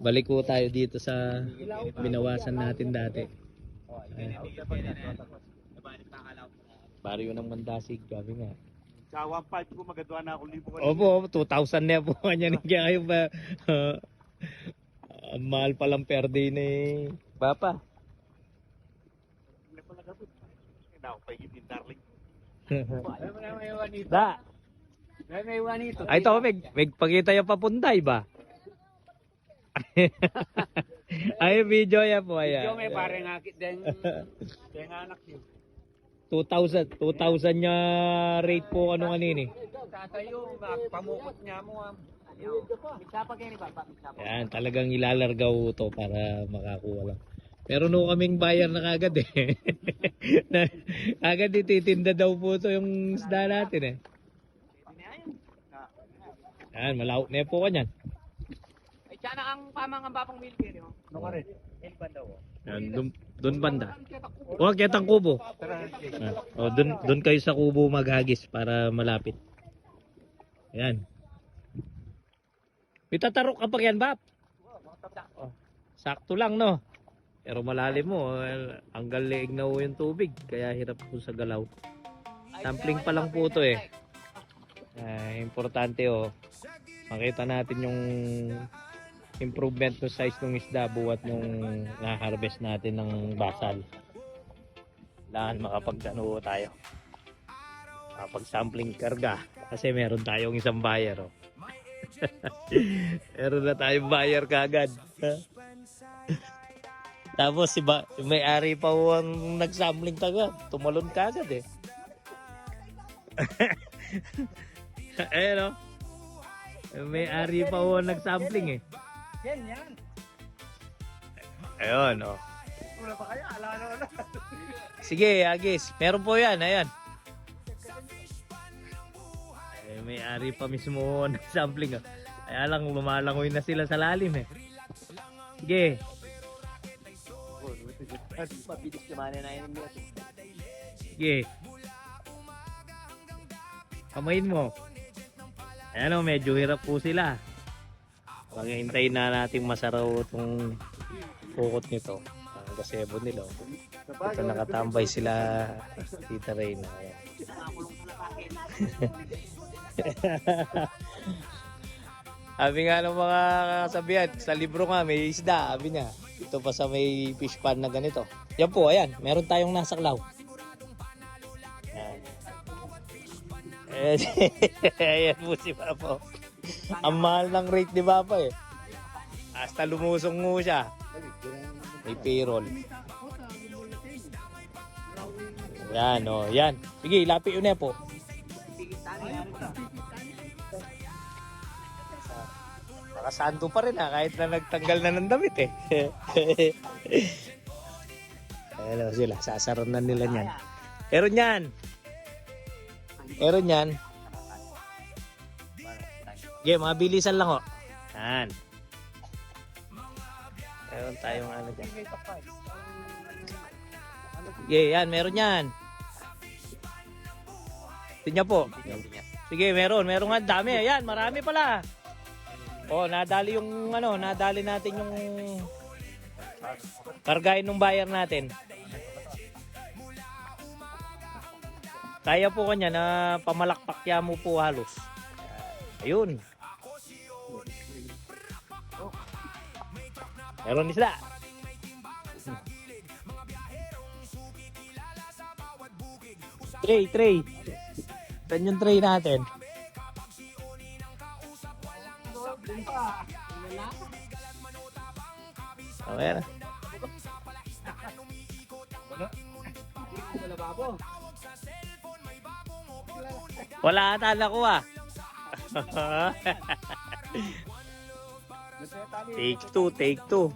Balik ko tayo dito sa binawasan natin dati. Baryo ng Mandasig, gabi nga. Sa 1.5 ko magagawa na ako libo. Opo, 2,000 na po kanya ni kayo ba? Ang mahal palang per day ni Papa. Da. Ay to, may pagkita yung papunday ba? Ay video ya po ayan. Video may pare ngakit din. Kaya nga anak niyo. 2,000 niya rate po ano kanini. Tatayo, pamukot niya mo. Migsapa kayo ni Papa. Yan, talagang ilalargaw to para makakuha lang. Pero no kaming bayar na kagad eh. Agad ititinda daw po to yung isda natin eh. Yan, malawak na po kanyan. Ay, tiyan na ang pamang bapang military. No ka rin. Elban daw. Yan, dun banda. Huwag kitang kubo. O, dun kayo sa kubo maghagis para malapit. Ayan. May tatarok ka pa yan, Bap. Oh, sakto lang, no? Pero malalim mo, hanggang leeg na ho yung tubig. Kaya hirap po sa galaw. Sampling pa lang po ito eh. Importante oh. Makita natin yung improvement ng size ng isda buwat nung na-harvest natin ng basal. Kailangan makapag-ano tayo. Makapag-sampling karga. Kasi meron tayong isang buyer oh. Meron na tayong buyer kagad. Tapos yung may-ari pa ho ang nag-sampling taga. Tumalon kagad eh. Ayan o. Yung may-ari pa ho ang nag-sampling eh. Yan. Ayun o. Wala pa kaya, alala na. Sige, Agis. Meron po yan. Ayan. May-ari pa mismo ho ang nag-sampling. Kaya lang lumalangoy na sila sa lalim eh. Sige. Mabilis naman na yun. Sige. Kamayin mo. Ayan o, medyo hirap po sila. Pag-hintayin na natin masaraw itong pukot nito. Ang gasebo nila. Ito nakatambay sila Tita Reyna. Ayan. Sabi nga ng mga kasabihan, sa libro nga may isda, sabi niya. Ito pa sa may fish pan na ganito. Yan po, ayan. Meron tayong nasaklaw. Ayan. Ayan po si Papa. Ang mahal ng rate ni Papa eh. Hasta lumusong mo siya. May payroll. Yan o, yan. Sige, lapit yun po. Nakasando pa rin ha, kahit na nagtanggal na ng damit eh. Ayan o sila, sasaron na nila niyan. Pero niyan. Okay, mga bilisan lang o. Yan. Meron tayong ano dyan. Okay, yan, meron yan. Tingnan po. Sige, meron nga dami. Ayan, marami pala. Oh, nadali yung ano, nadali natin yung kargahin ng buyer natin. Kaya po kanya na pamalakpakya mo po halos. Ayun. Meron isda. Tray. Saan yung tray natin? Okay na. Wala ata nakuha. Take two.